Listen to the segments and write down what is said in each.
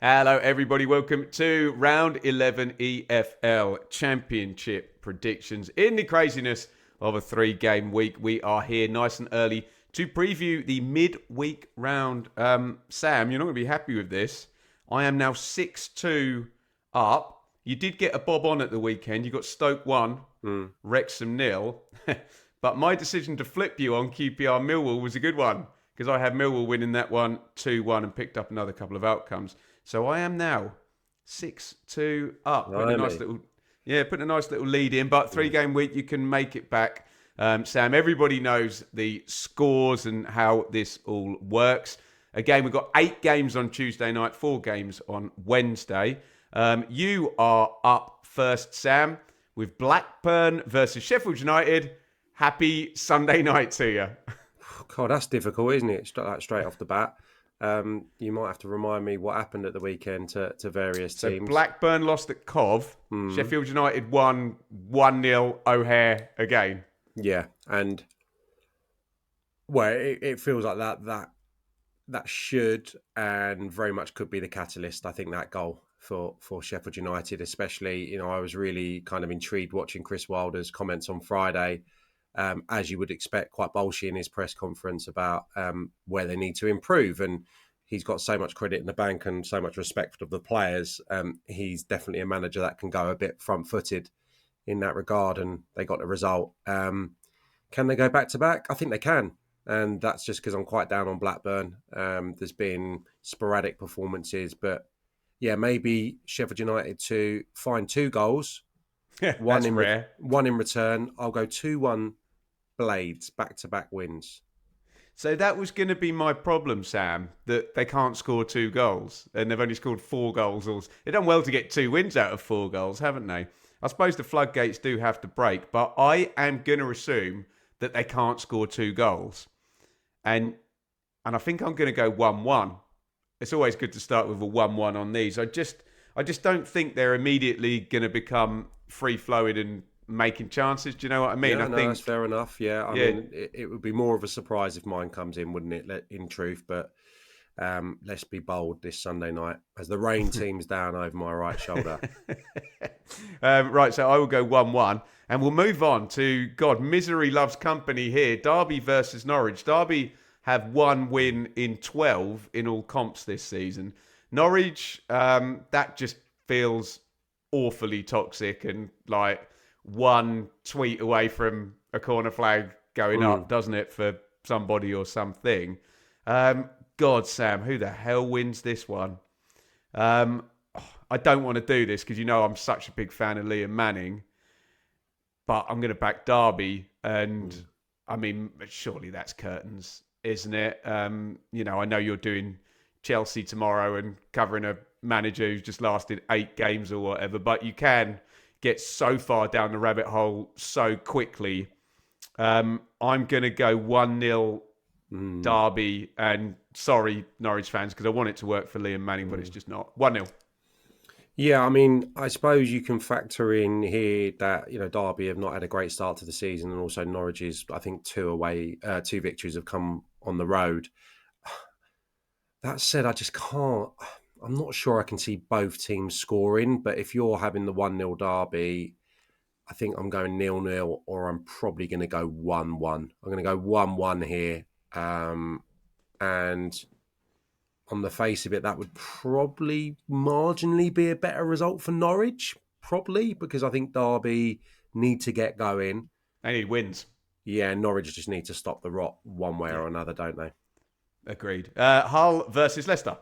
Hello, everybody. Welcome to round 11 EFL Championship predictions. In the craziness of a three-game week, we are here nice and early to preview the mid-week round. Sam, you're not going to be happy with this. I am now 6-2 up. You did get a bob on at the weekend. You got Stoke 1, Wrexham 0. But my decision to flip you on QPR Millwall was a good one because I had Millwall winning that one 2-1 and picked up another couple of outcomes. So I am now 6-2 up. Putting a nice little lead in. But three-game week, you can make it back. Sam, everybody knows the scores and how this all works. Again, we've got 8 games on Tuesday night, 4 games on Wednesday. You are up first, Sam, with Blackburn versus Sheffield United. Happy Sunday night to you. God, that's difficult, isn't it? Straight off the bat. You might have to remind me what happened at the weekend to various teams. So Blackburn lost at Cov. Sheffield United won 1-0 O'Hare again. Yeah, and well, it feels like that should and very much could be the catalyst. I think that goal for Sheffield United, especially, I was really kind of intrigued watching Chris Wilder's comments on Friday. As you would expect, quite bolshy in his press conference about where they need to improve. And he's got so much credit in the bank and so much respect of the players. He's definitely a manager that can go a bit front-footed in that regard, and they got the result. Can they go back-to-back? I think they can. And that's just because I'm quite down on Blackburn. There's been sporadic performances, but yeah, maybe Sheffield United to find 2 goals. Yeah, one that's rare. One in return. I'll go 2-1 Blades, back-to-back wins. So that was going to be my problem, Sam, that they can't score 2 goals and they've only scored 4 goals. They've done well to get 2 wins out of 4 goals, haven't they? I suppose the floodgates do have to break, but I am going to assume that they can't score 2 goals. And I think I'm going to go 1-1. It's always good to start with a 1-1 on these. I just don't think they're immediately going to become free-flowing and making chances. Do you know what I mean? Yeah, I think that's fair enough. Yeah, I mean, it would be more of a surprise if mine comes in, wouldn't it? In truth, but let's be bold this Sunday night as the rain team's down over my right shoulder. Right, so I will go 1-1, and we'll move on to misery loves company here. Derby versus Norwich. Derby have 1 win in 12 in all comps this season. Norwich, that just feels awfully toxic and like one tweet away from a corner flag going up, doesn't it, for somebody or something? God, Sam, who the hell wins this one? I don't want to do this because I'm such a big fan of Liam Manning, but I'm going to back Derby, and I mean, surely that's curtains, isn't it? I know you're doing Chelsea tomorrow and covering a manager who's just lasted 8 games or whatever, but you can get so far down the rabbit hole so quickly. I'm going to go 1-0 Derby, and sorry, Norwich fans, because I want it to work for Liam Manning, but it's just not. 1-0. Yeah, I mean, I suppose you can factor in here that, Derby have not had a great start to the season, and also Norwich's, I think, 2 victories have come on the road. That said, I just can't. I'm not sure I can see both teams scoring, but if you're having the 1-0 Derby, I think I'm going 0-0, or I'm probably going to go 1-1. I'm going to go 1-1 here. And on the face of it, that would probably marginally be a better result for Norwich, probably, because I think Derby need to get going. They need wins. Yeah, Norwich just need to stop the rot one way or another, don't they? Agreed. Hull versus Leicester.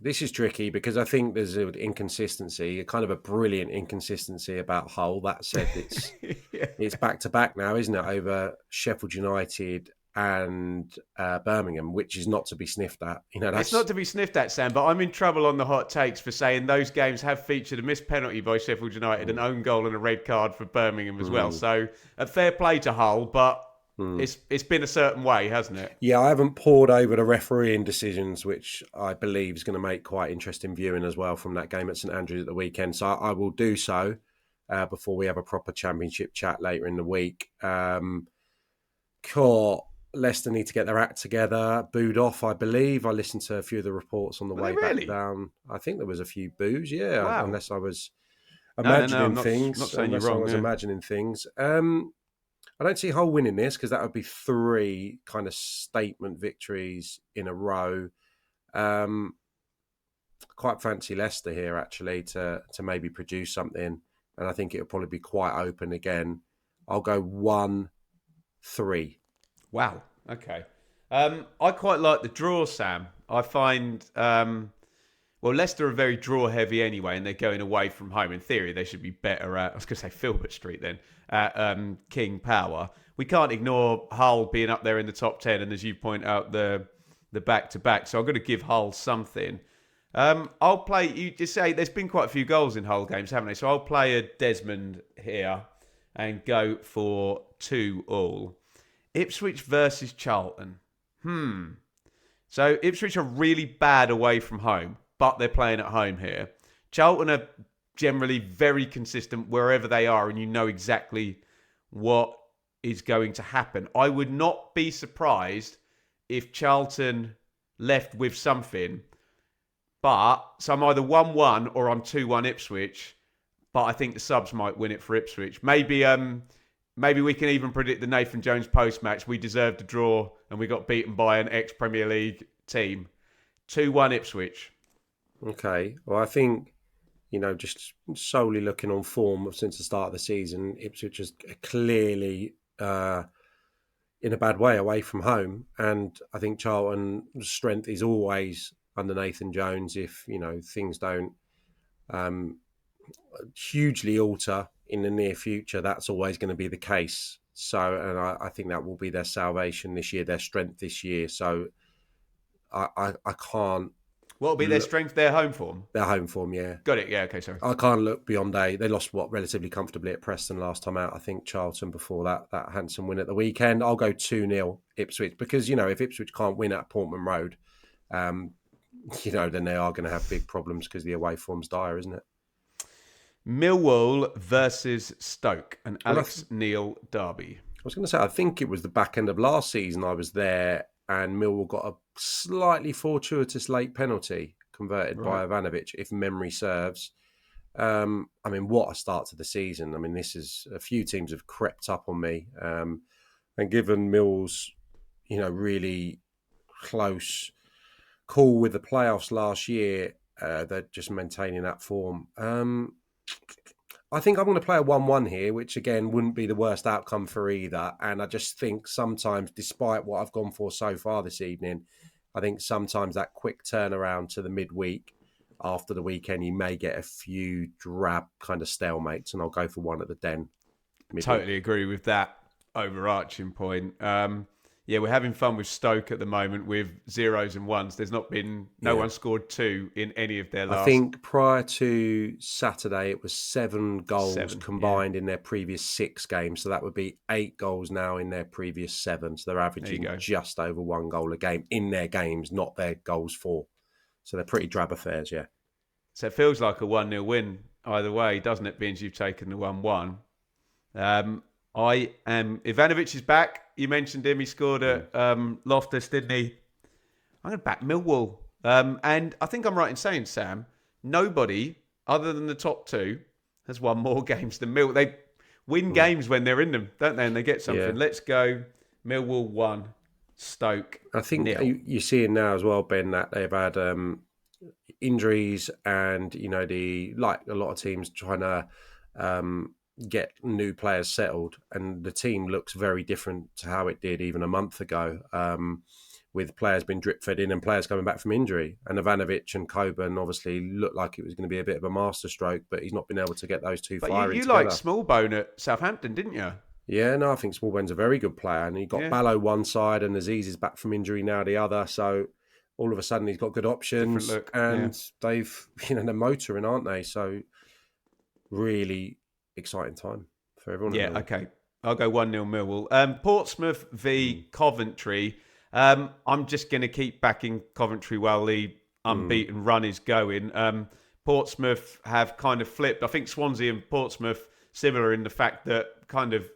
This is tricky because I think there's an inconsistency, a kind of a brilliant inconsistency about Hull. That said, it's back-to-back now, isn't it, over Sheffield United and Birmingham, which is not to be sniffed at. It's not to be sniffed at, Sam, but I'm in trouble on the hot takes for saying those games have featured a missed penalty by Sheffield United, an own goal and a red card for Birmingham as well. So a fair play to Hull, but it's been a certain way, hasn't it? Yeah, I haven't pored over the refereeing decisions, which I believe is going to make quite interesting viewing as well from that game at St Andrews at the weekend. So I will do so before we have a proper championship chat later in the week. Leicester need to get their act together. Booed off, I believe. I listened to a few of the reports on the Were way they back really? down. I think there was a few boos, yeah, Wow. unless I was No. imagining I'm not things. saying you're wrong. Yeah. I don't see Hull winning this because that would be 3 kind of statement victories in a row. Quite fancy Leicester here actually to maybe produce something, and I think it'll probably be quite open again. I'll go 1-3. Wow. Okay. I quite like the draw, Sam. I find well, Leicester are very draw heavy anyway, and they're going away from home. In theory, they should be better at, I was going to say Filbert Street then, at King Power. We can't ignore Hull being up there in the top 10, and as you point out, the back-to-back. So I'm going to give Hull something. I'll play, you just say, there's been quite a few goals in Hull games, haven't they? So I'll play a Desmond here and go for 2-2. Ipswich versus Charlton. So Ipswich are really bad away from home, but they're playing at home here. Charlton are generally very consistent wherever they are, and you know exactly what is going to happen. I would not be surprised if Charlton left with something, so I'm either 1-1 or I'm 2-1 Ipswich, but I think the subs might win it for Ipswich. Maybe we can even predict the Nathan Jones post-match. We deserved a draw and we got beaten by an ex-Premier League team. 2-1 Ipswich. Okay. Well, I think, just solely looking on form since the start of the season, Ipswich is clearly in a bad way away from home. And I think Charlton's strength is always under Nathan Jones if, things don't hugely alter in the near future. That's always going to be the case. So, and I think that will be their salvation this year, their strength this year. So I can't. What will be their strength, their home form? Their home form, yeah. Got it, yeah, okay, sorry. I can't look beyond They lost, relatively comfortably at Preston last time out. I think Charlton before that handsome win at the weekend. I'll go 2-0 Ipswich because, if Ipswich can't win at Portman Road, then they are going to have big problems because the away form's dire, isn't it? Millwall versus Stoke, an Alex Neil derby. I was going to say, I think it was the back end of last season I was there and Millwall got a slightly fortuitous late penalty converted by Ivanovic, if memory serves. What a start to the season. This is, a few teams have crept up on me. And given Mill's, really close call with the playoffs last year, they're just maintaining that form. I think I'm going to play a 1-1 here, which again wouldn't be the worst outcome for either. And I just think sometimes, despite what I've gone for so far this evening, I think sometimes that quick turnaround to the midweek after the weekend, you may get a few drab kind of stalemates, and I'll go for 1 at the Den. Midweek. Totally agree with that overarching point. We're having fun with Stoke at the moment with 0s and 1s. There's not been, no one scored 2 in any of their last. I think prior to Saturday, it was 7 goals combined in their previous 6 games. So that would be 8 goals now in their previous 7. So they're averaging just over 1 goal a game in their games, not their goals for. So they're pretty drab affairs, yeah. So it feels like a 1-0 win either way, doesn't it, being you've taken the 1-1. Ivanovic is back. You mentioned him. He scored at Loftus, didn't he? I'm going to back Millwall. And I think I'm right in saying, Sam, nobody other than the top 2 has won more games than Millwall. They win games when they're in them, don't they? And they get something. Let's go Millwall 1, Stoke I think 0. you're seeing now as well, Ben, that they've had injuries and, like a lot of teams trying to get new players settled, and the team looks very different to how it did even a month ago, with players being drip-fed in and players coming back from injury. And Ivanovic and Coburn obviously looked like it was going to be a bit of a masterstroke, but he's not been able to get those two firing you together. liked Smallbone at Southampton, didn't you? Yeah, no, I think Smallbone's a very good player, and he got Ballo one side and Aziz is back from injury now the other, so all of a sudden he's got good options. Different look, and they've, they're motoring, aren't they? So really exciting time for everyone. Yeah, okay. I'll go 1-0 Millwall. Portsmouth v Coventry. I'm just going to keep backing Coventry while the unbeaten run is going. Portsmouth have kind of flipped. I think Swansea and Portsmouth similar in the fact that kind of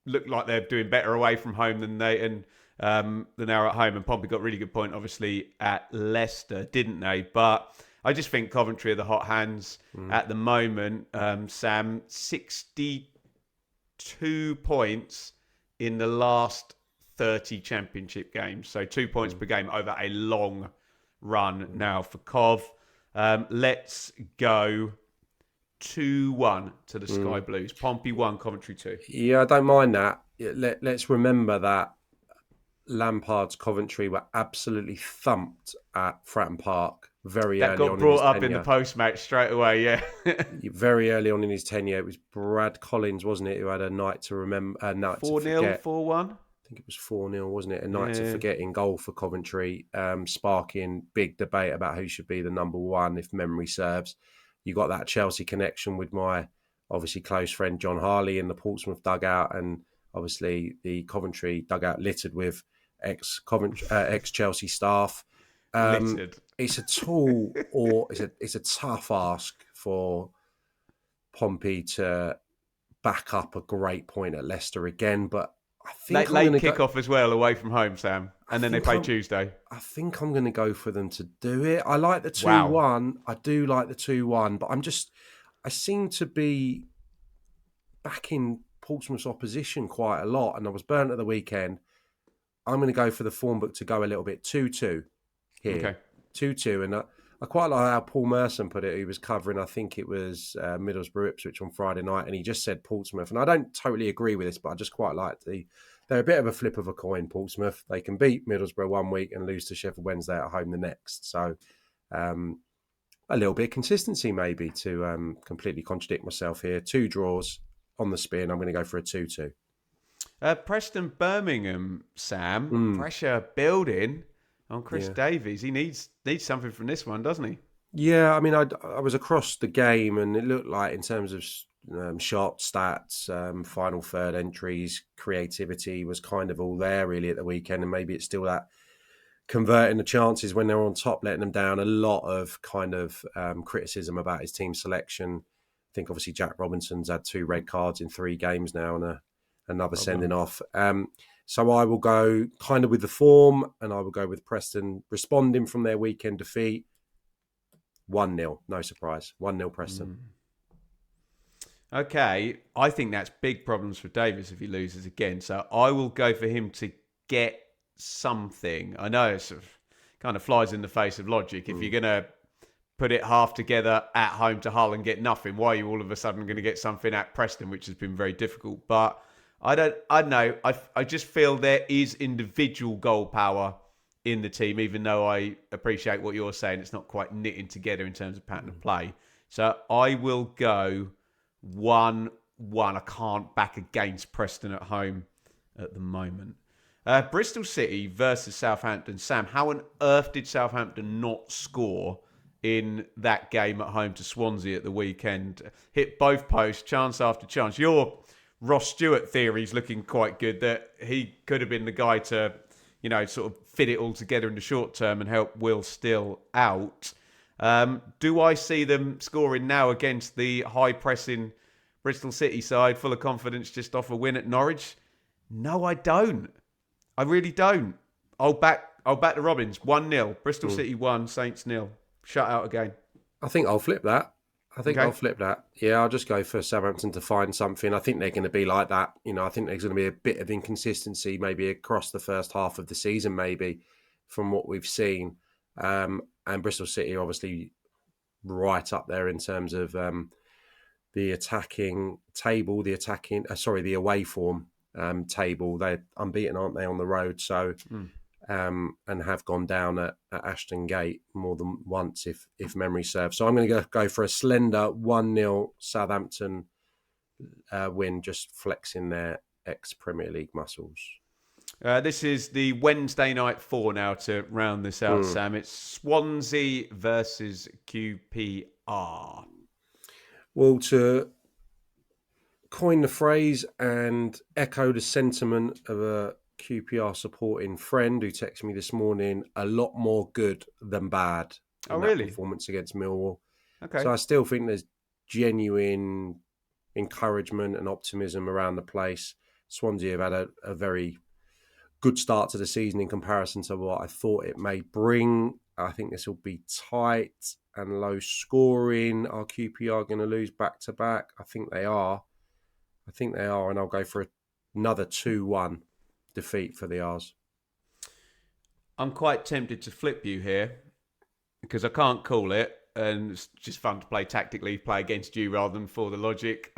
look like they're doing better away from home than they, and than they are at home. And Pompey got a really good point, obviously, at Leicester, didn't they? But I just think Coventry are the hot hands at the moment. Sam, 62 points in the last 30 championship games. So 2 points per game over a long run now for Cov. Let's go 2-1 to the Sky Blues. Pompey 1, Coventry 2. Yeah, I don't mind that. Let's remember that Lampard's Coventry were absolutely thumped at Fratton Park very early on. That got brought up in the post-match straight away, yeah. Very early on in his tenure. It was Brad Collins, wasn't it, who had a night to remember, a night 4-0, to forget. 4-1? I think it was 4-0, wasn't it? A night to forget in goal for Coventry, sparking big debate about who should be the number one, if memory serves. You got that Chelsea connection with my obviously close friend John Harley in the Portsmouth dugout, and obviously the Coventry dugout littered with ex-Chelsea staff. It's a tall or it's a tough ask for Pompey to back up a great point at Leicester again, but I think late kickoff as well away from home, Sam, and then they play Tuesday. I think I'm going to go for them to do it. I like the 2-1. Wow. I do like the 2-1, but I seem to be backing Portsmouth's opposition quite a lot, and I was burnt at the weekend. I'm going to go for the form book to go a little bit 2-2 here. Okay. 2-2. And I quite like how Paul Merson put it. He was covering, I think it was Middlesbrough Ipswich on Friday night, and he just said Portsmouth. And I don't totally agree with this, but I just quite like they're a bit of a flip of a coin, Portsmouth. They can beat Middlesbrough one week and lose to Sheffield Wednesday at home the next. So a little bit of consistency maybe to completely contradict myself here. 2 draws on the spin. I'm going to go for a 2-2. Preston Birmingham, Sam. Pressure building on Chris Davies. He needs something from this one, doesn't he? Yeah, I mean, I was across the game, and it looked like in terms of shot stats, final third entries, creativity was kind of all there really at the weekend, and maybe it's still that converting the chances when they're on top, letting them down. A lot of kind of criticism about his team selection. I think obviously Jack Robinson's had 2 red cards in 3 games now, and another sending off. So I will go kind of with the form, and I will go with Preston responding from their weekend defeat. 1-0, no surprise. 1-0 Preston. Okay, I think that's big problems for Davis if he loses again. So I will go for him to get something. I know it kind of flies in the face of logic. If you're going to put it half together at home to Hull and get nothing, why are you all of a sudden going to get something at Preston, which has been very difficult? But I don't know. I just feel there is individual goal power in the team, even though I appreciate what you're saying. It's not quite knitting together in terms of pattern of play. So I will go 1-1. I can't back against Preston at home at the moment. Bristol City versus Southampton. Sam, how on earth did Southampton not score in that game at home to Swansea at the weekend? Hit both posts, chance after chance. Your Ross Stewart theory's looking quite good, that he could have been the guy to, sort of fit it all together in the short term and help Will Still out. Do I see them scoring now against the high-pressing Bristol City side, full of confidence, just off a win at Norwich? No, I don't. I really don't. I'll back the Robins. 1-0. Bristol City 1, Saints 0. Shut out again. I think I'll flip that. I'll flip that. Yeah, I'll just go for Southampton to find something. I think they're going to be like that. I think there's going to be a bit of inconsistency maybe across the first half of the season, maybe, from what we've seen. And Bristol City are obviously right up there in terms of the attacking table, the away form table. They're unbeaten, aren't they, on the road? So, and have gone down at Ashton Gate more than once, if memory serves. So I'm going to go for a slender 1-0 Southampton win, just flexing their ex-Premier League muscles. This is the Wednesday night 4 now to round this out, Sam. It's Swansea versus QPR. Well, to coin the phrase and echo the sentiment of a QPR supporting friend who texted me this morning, a lot more good than bad in that performance against Millwall. Okay. So I still think there's genuine encouragement and optimism around the place. Swansea have had a very good start to the season in comparison to what I thought it may bring. I think this will be tight and low scoring. Are QPR going to lose back to back? I think they are. And I'll go for another 2-1 defeat for the R's. I'm quite tempted to flip you here because I can't call it, and it's just fun to play tactically, play against you rather than for the logic.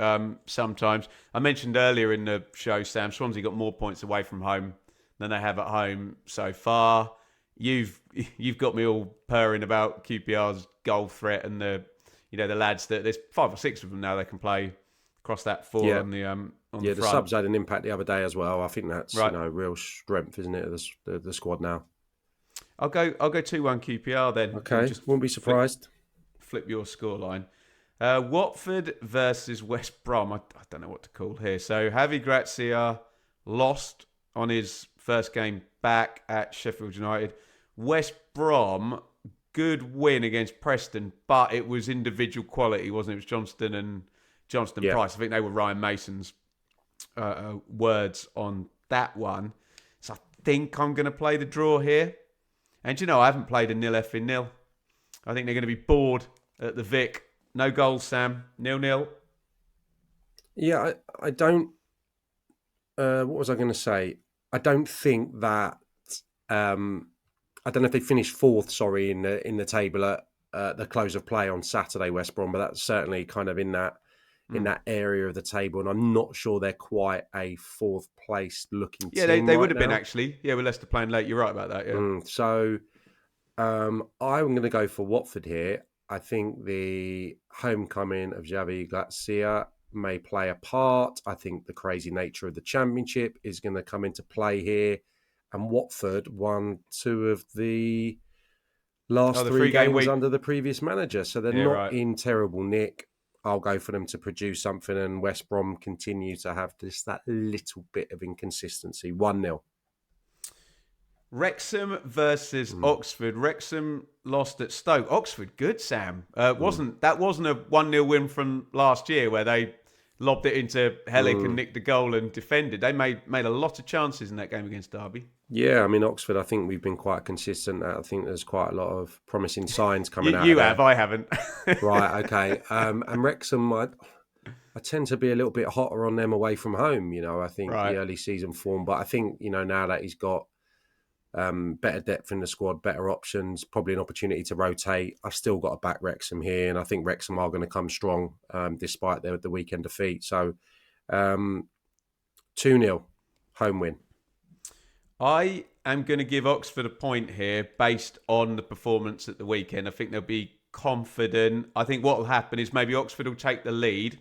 Sometimes I mentioned earlier in the show, Sam, Swansea got more points away from home than they have at home so far. You've got me all purring about QPR's goal threat and the lads that there's 5 or 6 of them now they can play across that 4 on the on the front. The subs had an impact the other day as well. I think that's right. Real strength, isn't it, of the squad now. I'll go 2-1 QPR then. Okay, just wouldn't be surprised. Flip your scoreline. Watford versus West Brom. I don't know what to call here. So Javi Gracia lost on his first game back at Sheffield United. West Brom, good win against Preston, but it was individual quality, wasn't it? It was Johnston and Price. I think they were Ryan Mason's words on that one. So I think I'm going to play the draw here. And I haven't played a 0-0. I think they're going to be bored at the Vic. No goals, Sam. 0-0. Yeah, I don't... what was I going to say? I don't think that... I don't know if they finished 4th, in the table at the close of play on Saturday, West Brom, but that's certainly kind of in that area of the table, and I'm not sure they're quite a 4th place looking team. Yeah, they would have been actually. Yeah, with Leicester playing late. You're right about that. Yeah. So I'm going to go for Watford here. I think the homecoming of Javi Gracia may play a part. I think the crazy nature of the Championship is going to come into play here. And Watford won 2 of the last 3 games under the previous manager. So they're not in terrible nick. I'll go for them to produce something, and West Brom continue to have that little bit of inconsistency. 1-0. Wrexham versus Oxford. Wrexham lost at Stoke. Oxford, good, Sam. That wasn't a 1-0 win from last year where they lobbed it into Hellick and nicked the goal and defended. They made a lot of chances in that game against Derby. Yeah, I mean, Oxford, I think we've been quite consistent. I think there's quite a lot of promising signs coming out. You have, I haven't. Right, okay. And Wrexham, I tend to be a little bit hotter on them away from home, I think the early season form. But I think, now that he's got better depth in the squad, better options, probably an opportunity to rotate, I've still got to back Wrexham here. And I think Wrexham are going to come strong despite the weekend defeat. So 2-0, home win. I am going to give Oxford a point here based on the performance at the weekend. I think they'll be confident. I think what will happen is maybe Oxford will take the lead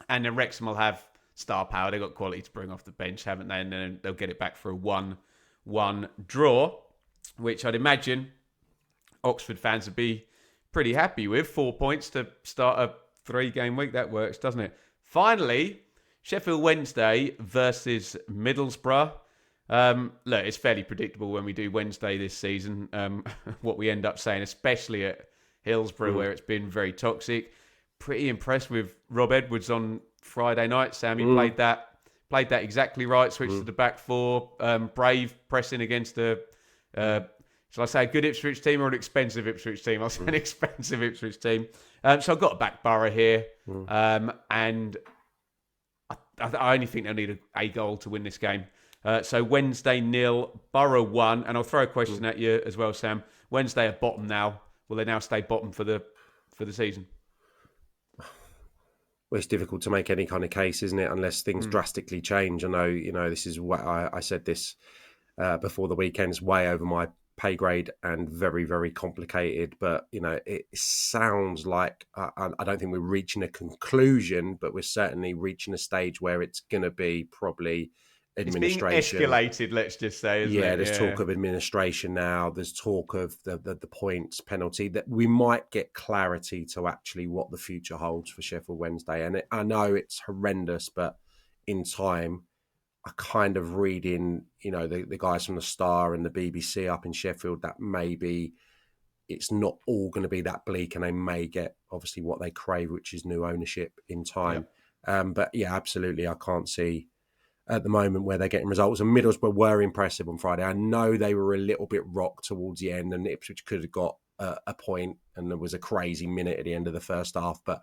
and then Wrexham will have star power. They've got quality to bring off the bench, haven't they? And then they'll get it back for a 1-1 draw, which I'd imagine Oxford fans would be pretty happy with. 4 points to start a 3-game week. That works, doesn't it? Finally, Sheffield Wednesday versus Middlesbrough. Look, it's fairly predictable when we do Wednesday this season, what we end up saying, especially at Hillsborough, where it's been very toxic. Pretty impressed with Rob Edwards on Friday night, Sam. He played that exactly right, switched to the back 4, brave pressing against shall I say a good Ipswich team or an expensive Ipswich team? I'll say an expensive Ipswich team. So I've got to back Borough here. And I only think they'll need a goal to win this game. So Wednesday 0, Borough 1, and I'll throw a question at you as well, Sam. Wednesday are bottom now. Will they now stay bottom for the season? Well, it's difficult to make any kind of case, isn't it? Unless things drastically change. I know, this is what I said this before the weekend. It's way over my pay grade and very, very complicated. But it sounds like I don't think we're reaching a conclusion, but we're certainly reaching a stage where it's going to be probably administration. It's being escalated, let's just say, isn't it? There's talk of administration now. There's talk of the points penalty, that we might get clarity to actually what the future holds for Sheffield Wednesday. And I know it's horrendous, but in time, I kind of read in, the guys from the Star and the BBC up in Sheffield that maybe it's not all going to be that bleak and they may get, obviously, what they crave, which is new ownership in time. Yep. But yeah, absolutely, I can't see at the moment where they're getting results. And Middlesbrough were impressive on Friday. I know they were a little bit rocked towards the end, and Ipswich could have got a point, and there was a crazy minute at the end of the first half. But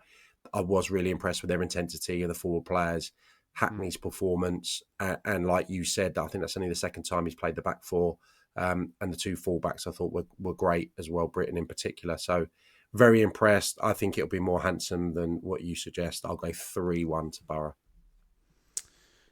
I was really impressed with their intensity of the forward players, Hackney's performance, and like you said, I think that's only the second time he's played the back four. And the two fullbacks I thought were great as well, Britain in particular. So very impressed. I think it'll be more handsome than what you suggest. I'll go 3-1 to Borough.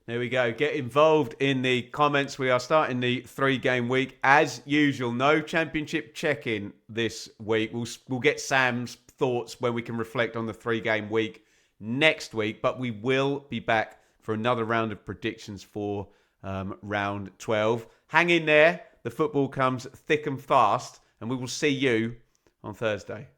There we go. Get involved in the comments. We are starting the 3-game week. As usual, no championship check-in this week. We'll get Sam's thoughts when we can reflect on the 3-game week next week. But we will be back for another round of predictions for round 12. Hang in there. The football comes thick and fast. And we will see you on Thursday.